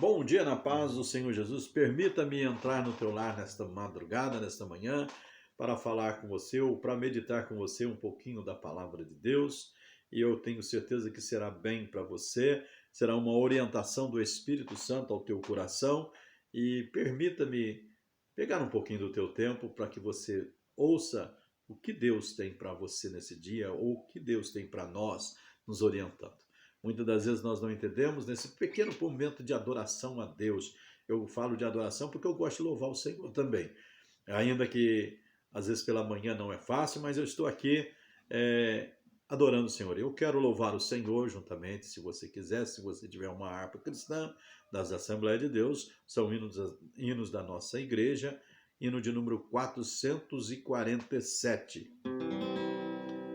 Bom dia na paz do Senhor Jesus. Permita-me entrar no teu lar nesta madrugada, nesta manhã, para falar com você ou para meditar com você um pouquinho da palavra de Deus. E eu tenho certeza que será bem para você, será uma orientação do Espírito Santo ao teu coração. E permita-me pegar um pouquinho do teu tempo para que você ouça o que Deus tem para você nesse dia ou o que Deus tem para nós nos orientando. Muitas das vezes nós não entendemos nesse pequeno momento de adoração a Deus. Eu falo de adoração porque eu gosto de louvar o Senhor também. Ainda que às vezes pela manhã não é fácil, mas eu estou aqui adorando o Senhor. Eu quero louvar o Senhor juntamente, se você quiser, se você tiver uma harpa cristã das Assembleias de Deus, são hinos da nossa igreja, hino de número 447.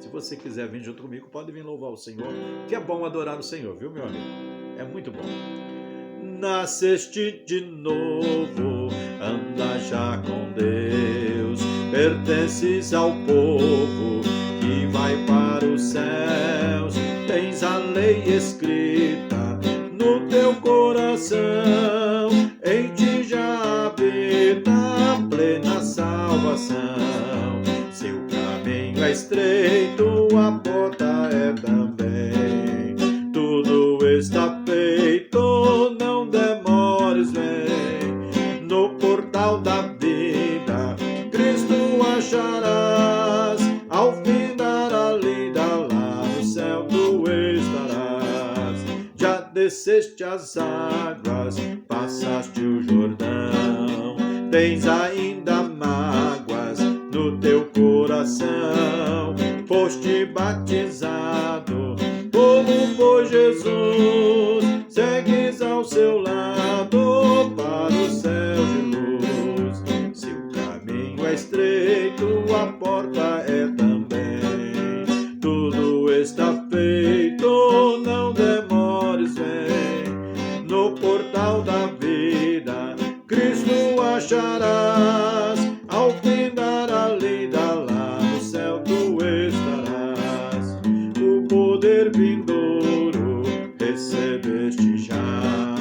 Se você quiser vir junto comigo, pode vir louvar o Senhor, que é bom adorar o Senhor, viu, meu amigo? É muito bom. Nasceste de novo, anda já com Deus, pertences ao povo que vai para os céus, tens a lei escrita no teu coração, em ti já habita a plena salvação. Seu caminho é estreito, a porta é também. Tudo está feito, não demores, vem. No portal da vida, Cristo acharás. Ao findar a lida, lá no céu tu estarás. Já desceste as águas, passaste o Jordão. Tens ainda mágoas no teu coração, foste batizado como foi Jesus, segues ao seu lado para o céu de luz. Seu caminho é estreito, a porta é também. Tudo está feito, não demores, vem. No portal da vida, Cristo acharás. Ao findar a lida, lá no céu tu estarás. O poder vindouro recebeste já.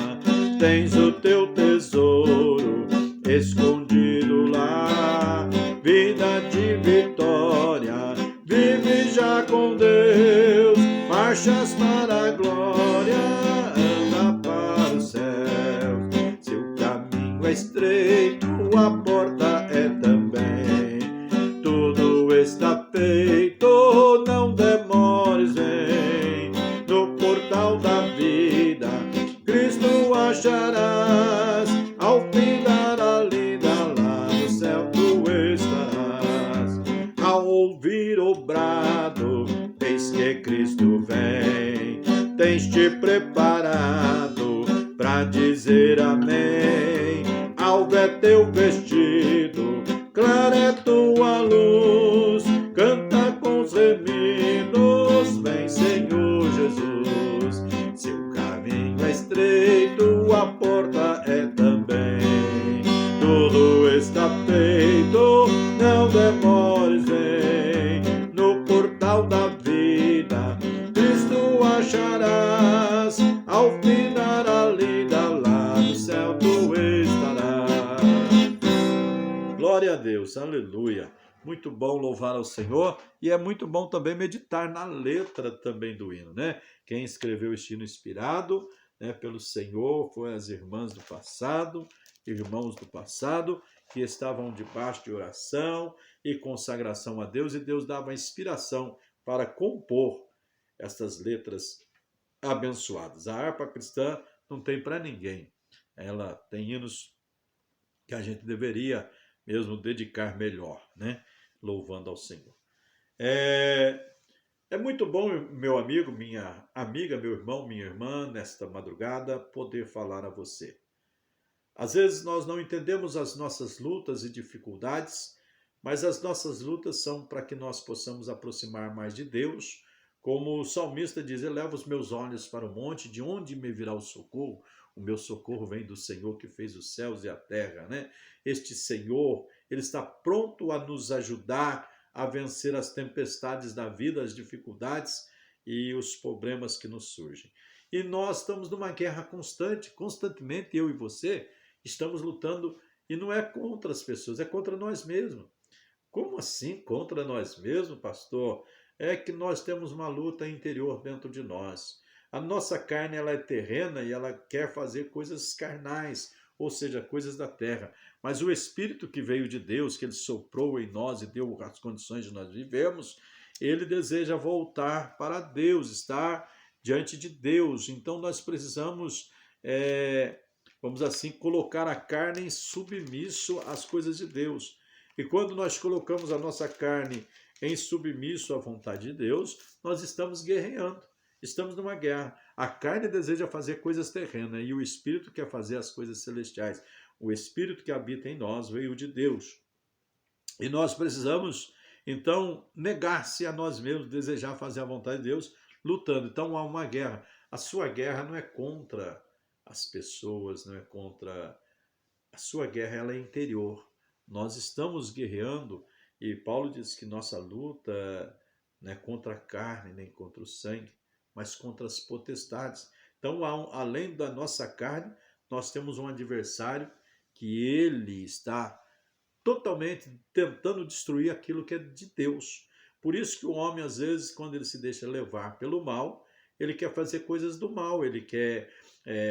Tens o teu tesouro escondido lá. Vida de vitória, vive já com Deus. Marchas para a glória, anda para os céus. Seu caminho é estreito, a porta é também. Tudo está feito, não demores, vem. No portal da vida, Cristo acharás. Ao findar a lida, lá no céu tu estarás. Ao ouvir o brado, eis que Cristo vem. Tens te preparado para dizer amém. Alvo é teu vestido, clara é tua luz. Canta com os remidos, vem Senhor Jesus. Seu caminho é estreito, a porta é também. Tudo está feito, não demores, vem. No portal da vida, Cristo acharás. Ao findar a lida, lá no céu tu estarás. Glória a Deus, aleluia. Muito bom louvar ao Senhor e é muito bom também meditar na letra também do hino, né? Quem escreveu este hino inspirado, né, pelo Senhor foram as irmãs do passado, irmãos do passado, que estavam debaixo de oração e consagração a Deus, e Deus dava inspiração para compor estas letras abençoadas. A harpa cristã não tem para ninguém. Ela tem hinos que a gente deveria mesmo dedicar melhor, né? Louvando ao Senhor. É muito bom, meu amigo, minha amiga, meu irmão, minha irmã, nesta madrugada, poder falar a você. Às vezes nós não entendemos as nossas lutas e dificuldades, mas as nossas lutas são para que nós possamos aproximar mais de Deus. Como o salmista diz, eleva os meus olhos para o monte, de onde me virá o socorro? O meu socorro vem do Senhor que fez os céus e a terra, né? Este Senhor, ele está pronto a nos ajudar a vencer as tempestades da vida, as dificuldades e os problemas que nos surgem. E nós estamos numa guerra constante, constantemente eu e você estamos lutando, e não é contra as pessoas, é contra nós mesmos. Como assim contra nós mesmos, pastor? É que nós temos uma luta interior dentro de nós. A nossa carne ela é terrena e ela quer fazer coisas carnais, ou seja, coisas da terra. Mas o Espírito que veio de Deus, que ele soprou em nós e deu as condições de nós vivermos, ele deseja voltar para Deus, estar diante de Deus. Então nós precisamos, vamos assim, colocar a carne em submisso às coisas de Deus. E quando nós colocamos a nossa carne em submisso à vontade de Deus, nós estamos guerreando, estamos numa guerra. A carne deseja fazer coisas terrenas e o Espírito quer fazer as coisas celestiais. O Espírito que habita em nós veio de Deus. E nós precisamos, então, negar-se a nós mesmos, desejar fazer a vontade de Deus, lutando. Então há uma guerra. A sua guerra não é contra as pessoas, não é contra... A sua guerra ela é interior. Nós estamos guerreando e Paulo diz que nossa luta não é contra a carne nem contra o sangue, mas contra as potestades. Então, além da nossa carne, nós temos um adversário que ele está totalmente tentando destruir aquilo que é de Deus. Por isso que o homem, às vezes, quando ele se deixa levar pelo mal, ele quer fazer coisas do mal, ele quer,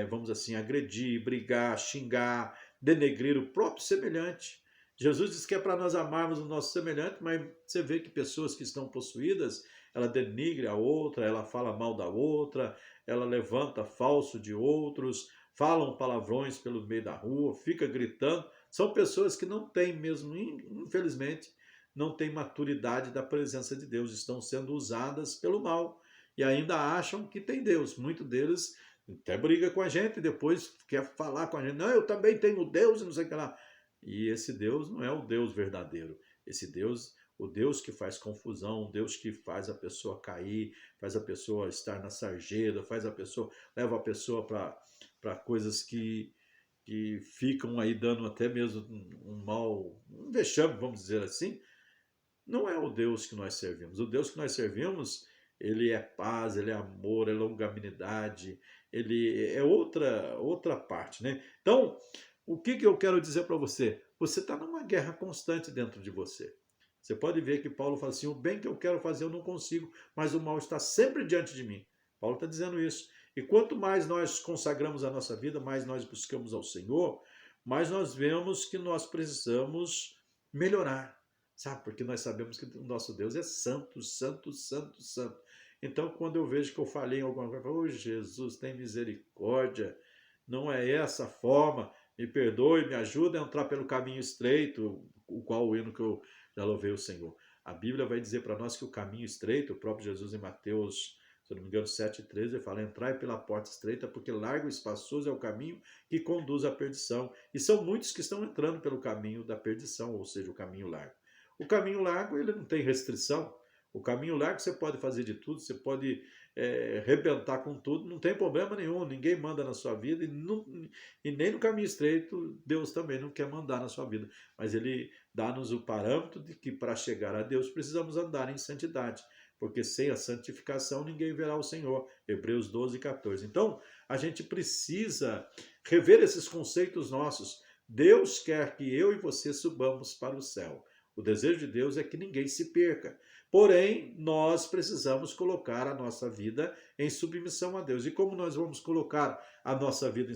vamos assim, agredir, brigar, xingar, denegrir o próprio semelhante. Jesus diz que é para nós amarmos o nosso semelhante, mas você vê que pessoas que estão possuídas, ela denigre a outra, ela fala mal da outra, ela levanta falso de outros, falam palavrões pelo meio da rua, fica gritando. São pessoas que não têm mesmo, infelizmente, não têm maturidade da presença de Deus, estão sendo usadas pelo mal e ainda acham que tem Deus. Muitos deles até briga com a gente e depois quer falar com a gente. Não, eu também tenho Deus e não sei o que lá. E esse Deus não é o Deus verdadeiro. Esse Deus, o Deus que faz confusão, o Deus que faz a pessoa cair, faz a pessoa estar na sarjeta, leva a pessoa para coisas que ficam aí dando até mesmo um vexame, vamos dizer assim, não é o Deus que nós servimos. O Deus que nós servimos, ele é paz, ele é amor, é longanimidade, ele é outra parte, né? Então, o que eu quero dizer para você? Você está numa guerra constante dentro de você. Você pode ver que Paulo fala assim, o bem que eu quero fazer eu não consigo, mas o mal está sempre diante de mim. Paulo está dizendo isso. E quanto mais nós consagramos a nossa vida, mais nós buscamos ao Senhor, mais nós vemos que nós precisamos melhorar. Sabe? Porque nós sabemos que o nosso Deus é santo, santo, santo, santo. Então, quando eu vejo que eu falei em alguma coisa, oh, Jesus, tem misericórdia, não é essa a forma, me perdoe, me ajuda a entrar pelo caminho estreito, o qual o hino que eu já louvei o Senhor. A Bíblia vai dizer para nós que o caminho estreito, o próprio Jesus em Mateus, se eu não me engano, 7,13, ele fala, entrai pela porta estreita, porque largo e espaçoso é o caminho que conduz à perdição. E são muitos que estão entrando pelo caminho da perdição, ou seja, o caminho largo. O caminho largo, ele não tem restrição. O caminho largo você pode fazer de tudo, você pode rebentar com tudo, não tem problema nenhum, ninguém manda na sua vida e nem no caminho estreito Deus também não quer mandar na sua vida, mas ele dá-nos o parâmetro de que para chegar a Deus precisamos andar em santidade, porque sem a santificação ninguém verá o Senhor, Hebreus 12, 14. Então, a gente precisa rever esses conceitos nossos. Deus quer que eu e você subamos para o céu. O desejo de Deus é que ninguém se perca. Porém, nós precisamos colocar a nossa vida em submissão a Deus. E como nós vamos colocar a nossa vida em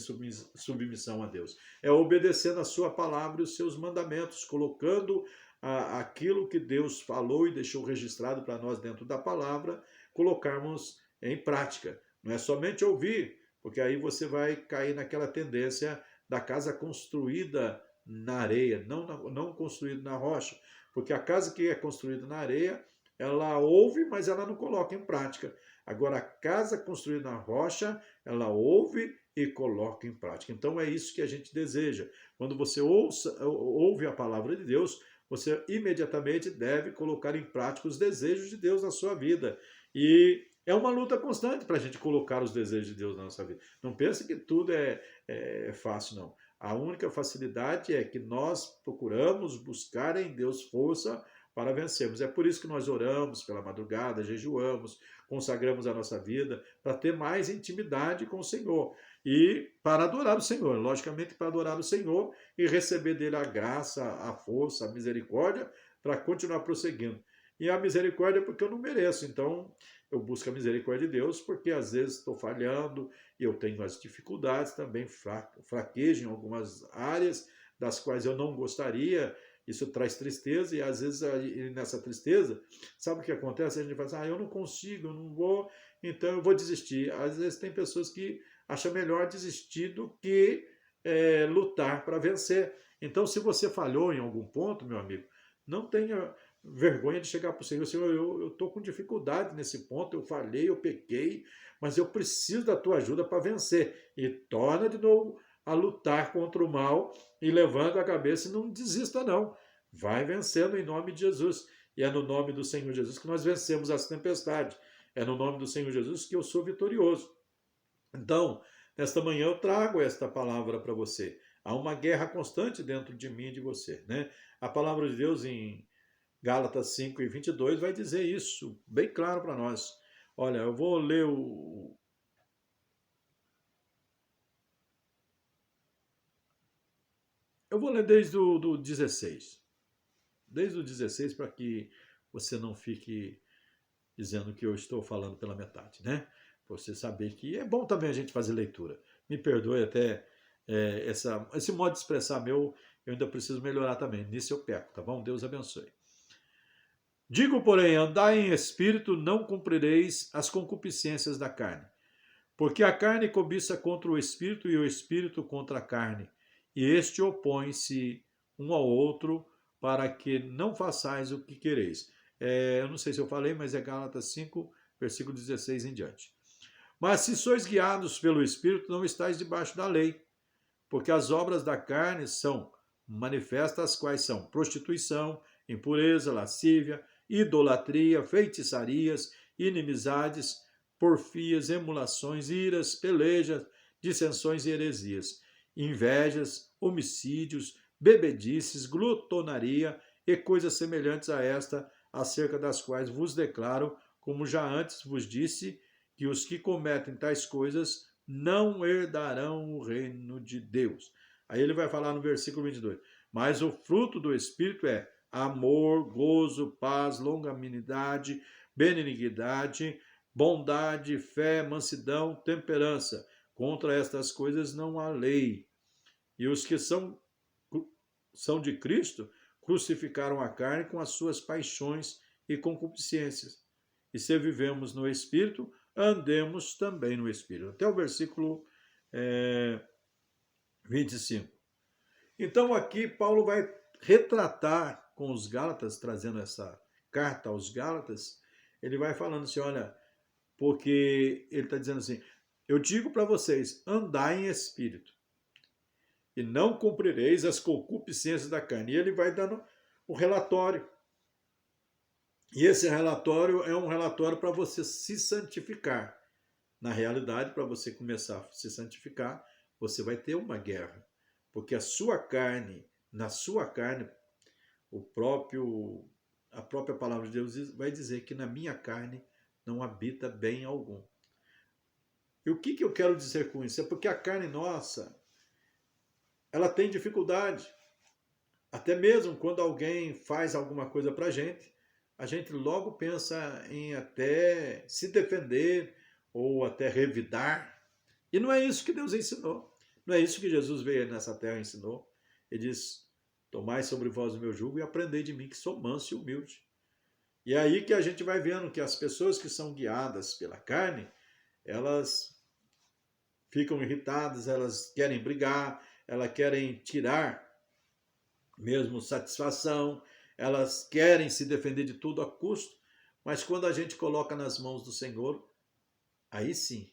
submissão a Deus? É obedecendo a sua palavra e os seus mandamentos, colocando aquilo que Deus falou e deixou registrado para nós dentro da palavra, colocarmos em prática. Não é somente ouvir, porque aí você vai cair naquela tendência da casa construída na areia, não construída na rocha, porque a casa que é construída na areia, ela ouve, mas ela não coloca em prática. Agora, a casa construída na rocha, ela ouve e coloca em prática. Então, é isso que a gente deseja. Quando você ouve a palavra de Deus, você imediatamente deve colocar em prática os desejos de Deus na sua vida. E é uma luta constante para a gente colocar os desejos de Deus na nossa vida. Não pense que tudo é fácil, não. A única facilidade é que nós procuramos buscar em Deus força para vencermos. É por isso que nós oramos pela madrugada, jejuamos, consagramos a nossa vida para ter mais intimidade com o Senhor e para adorar o Senhor, logicamente para adorar o Senhor e receber dele a graça, a força, a misericórdia para continuar prosseguindo. E a misericórdia porque eu não mereço, então eu busco a misericórdia de Deus porque às vezes estou falhando, eu tenho as dificuldades também, fraquejo em algumas áreas das quais eu não gostaria, isso traz tristeza e às vezes nessa tristeza, sabe o que acontece? A gente fala assim, eu não consigo, eu não vou, então eu vou desistir. Às vezes tem pessoas que acham melhor desistir do que lutar para vencer. Então, se você falhou em algum ponto, meu amigo, não tenha vergonha de chegar para o Senhor, Senhor, eu estou com dificuldade nesse ponto, eu falhei, eu pequei, mas eu preciso da tua ajuda para vencer. E torna de novo a lutar contra o mal e levanta a cabeça e não desista não. Vai vencendo em nome de Jesus. E é no nome do Senhor Jesus que nós vencemos as tempestades. É no nome do Senhor Jesus que eu sou vitorioso. Então, nesta manhã eu trago esta palavra para você. Há uma guerra constante dentro de mim e de você, né? A palavra de Deus em Gálatas 5:22 vai dizer isso bem claro para nós. Olha, eu vou ler desde o do 16. Desde o 16 para que você não fique dizendo que eu estou falando pela metade, né? Pra você saber que é bom também a gente fazer leitura. Me perdoe até esse modo de expressar meu, eu ainda preciso melhorar também. Nisso eu peco, tá bom? Deus abençoe. Digo, porém, andai em espírito, não cumprireis as concupiscências da carne. Porque a carne cobiça contra o espírito e o espírito contra a carne. E este opõe-se um ao outro para que não façais o que quereis. Eu não sei se eu falei, mas é Gálatas 5, versículo 16 em diante. Mas se sois guiados pelo Espírito, não estáis debaixo da lei, porque as obras da carne são manifestas, quais são prostituição, impureza, lascívia, idolatria, feitiçarias, inimizades, porfias, emulações, iras, pelejas, dissensões e heresias, invejas, homicídios, bebedices, glutonaria e coisas semelhantes a esta, acerca das quais vos declaro, como já antes vos disse, que os que cometem tais coisas não herdarão o reino de Deus. Aí ele vai falar no versículo 22. Mas o fruto do Espírito é amor, gozo, paz, longanimidade, benignidade, bondade, fé, mansidão, temperança. Contra estas coisas não há lei. E os que são de Cristo crucificaram a carne com as suas paixões e concupiscências. E se vivemos no Espírito, andemos também no Espírito. Até o versículo 25. Então aqui Paulo vai retratar com os Gálatas, trazendo essa carta aos Gálatas, ele vai falando assim, olha, porque ele está dizendo assim, eu digo para vocês, andai em Espírito, e não cumprireis as concupiscências da carne. E ele vai dando o relatório. E esse relatório é um relatório para você se santificar. Na realidade, para você começar a se santificar, você vai ter uma guerra. Porque a sua carne, na sua carne, a própria palavra de Deus vai dizer que na minha carne não habita bem algum. E o que eu quero dizer com isso? É porque a carne nossa, ela tem dificuldade. Até mesmo quando alguém faz alguma coisa para a gente logo pensa em até se defender ou até revidar. E não é isso que Deus ensinou. Não é isso que Jesus veio nessa terra e ensinou. Ele diz, tomai sobre vós o meu jugo e aprendei de mim que sou manso e humilde. E é aí que a gente vai vendo que as pessoas que são guiadas pela carne, elas ficam irritadas, elas querem brigar, elas querem tirar mesmo satisfação, elas querem se defender de tudo a custo, mas quando a gente coloca nas mãos do Senhor, aí sim,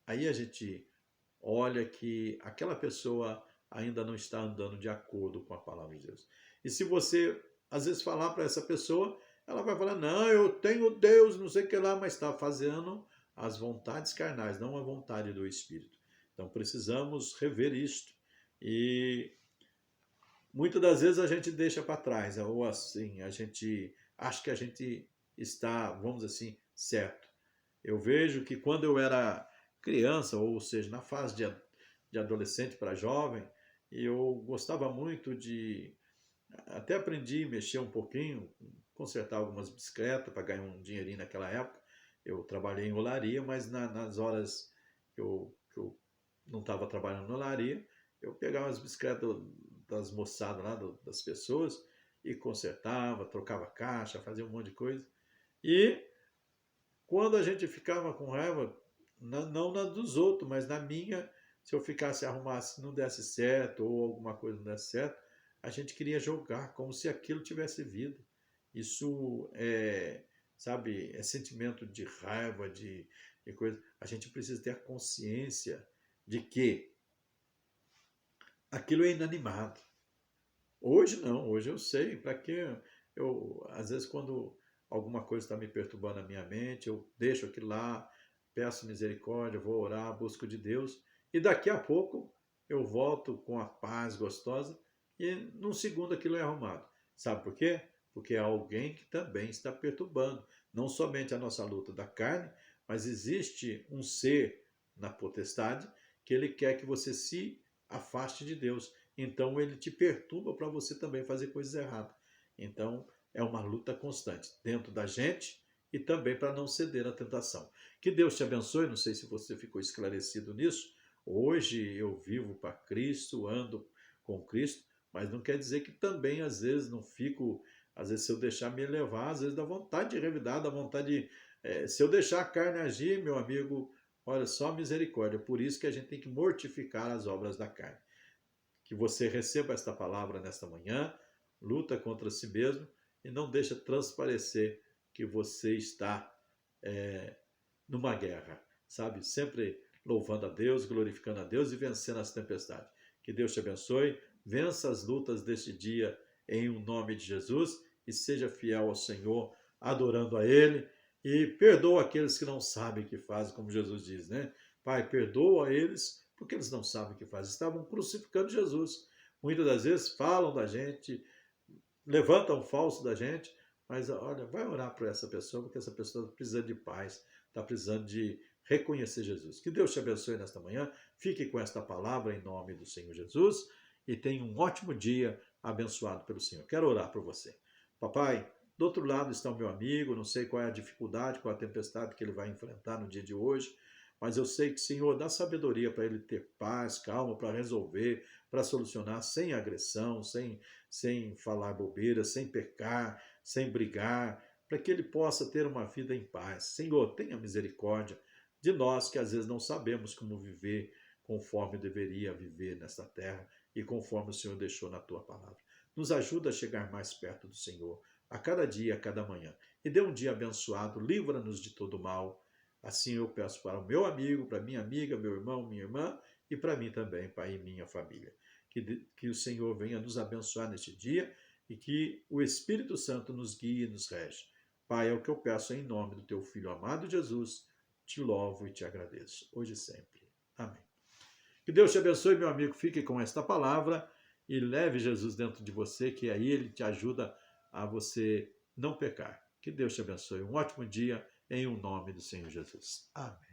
aí a gente olha que aquela pessoa ainda não está andando de acordo com a palavra de Deus. E se você, às vezes, falar para essa pessoa, ela vai falar, não, eu tenho Deus, não sei o que lá, mas está fazendo as vontades carnais, não a vontade do Espírito. Então precisamos rever isto. E muitas das vezes a gente deixa para trás, ou assim, a gente acha que a gente está, vamos dizer assim, certo. Eu vejo que quando eu era criança, ou seja, na fase de adolescente para jovem, eu gostava muito de. Até aprendi a mexer um pouquinho, consertar algumas bicicletas para ganhar um dinheirinho naquela época. Eu trabalhei em olaria, mas nas horas que eu não estava trabalhando na olaria, eu pegava as bicicletas das moçadas lá, das pessoas, e consertava, trocava caixa, fazia um monte de coisa. E quando a gente ficava com raiva, não na dos outros, mas na minha, se eu ficasse arrumasse não desse certo, ou alguma coisa não desse certo, a gente queria jogar como se aquilo tivesse vida. Isso é, sabe, é sentimento de raiva, de coisa. A gente precisa ter a consciência de que aquilo é inanimado. Hoje não, hoje eu sei, para que eu, às vezes quando alguma coisa está me perturbando a minha mente, eu deixo aquilo lá, peço misericórdia, vou orar, busco de Deus, e daqui a pouco eu volto com a paz gostosa e num segundo aquilo é arrumado. Sabe por quê? Porque é alguém que também está perturbando, não somente a nossa luta da carne, mas existe um ser na potestade que ele quer que você se afaste de Deus. Então ele te perturba para você também fazer coisas erradas. Então é uma luta constante dentro da gente e também para não ceder à tentação. Que Deus te abençoe. Não sei se você ficou esclarecido nisso. Hoje eu vivo para Cristo, ando com Cristo, mas não quer dizer que também às vezes não fico, às vezes se eu deixar me levar, às vezes dá vontade de revidar, dá vontade de, se eu deixar a carne agir, meu amigo, olha só misericórdia. Por isso que a gente tem que mortificar as obras da carne. Que você receba esta palavra nesta manhã, luta contra si mesmo e não deixa transparecer que você está numa guerra, sabe? Sempre louvando a Deus, glorificando a Deus e vencendo as tempestades. Que Deus te abençoe, vença as lutas deste dia em um nome de Jesus e seja fiel ao Senhor, adorando a Ele e perdoa aqueles que não sabem o que fazem, como Jesus diz, né? Pai, perdoa eles porque eles não sabem o que fazem. Estavam crucificando Jesus. Muitas das vezes falam da gente, levantam falso da gente, mas olha, vai orar por essa pessoa, porque essa pessoa precisa de paz, está precisando de reconhecer Jesus. Que Deus te abençoe nesta manhã, fique com esta palavra em nome do Senhor Jesus e tenha um ótimo dia abençoado pelo Senhor. Quero orar por você. Papai, do outro lado está o meu amigo, não sei qual é a dificuldade, qual é a tempestade que ele vai enfrentar no dia de hoje, mas eu sei que, Senhor, dá sabedoria para ele ter paz, calma, para resolver, para solucionar sem agressão, sem falar bobeira, sem pecar, sem brigar, para que ele possa ter uma vida em paz. Senhor, tenha misericórdia de nós que às vezes não sabemos como viver conforme deveria viver nesta terra e conforme o Senhor deixou na tua palavra. Nos ajuda a chegar mais perto do Senhor, a cada dia, a cada manhã. E dê um dia abençoado, livra-nos de todo mal. Assim eu peço para o meu amigo, para minha amiga, meu irmão, minha irmã e para mim também, Pai, e minha família. Que o Senhor venha nos abençoar neste dia e que o Espírito Santo nos guie e nos rege. Pai, é o que eu peço em nome do teu Filho amado Jesus. Te louvo e te agradeço, hoje e sempre. Amém. Que Deus te abençoe, meu amigo. Fique com esta palavra e leve Jesus dentro de você, que aí ele te ajuda a você não pecar. Que Deus te abençoe. Um ótimo dia em o nome do Senhor Jesus. Amém.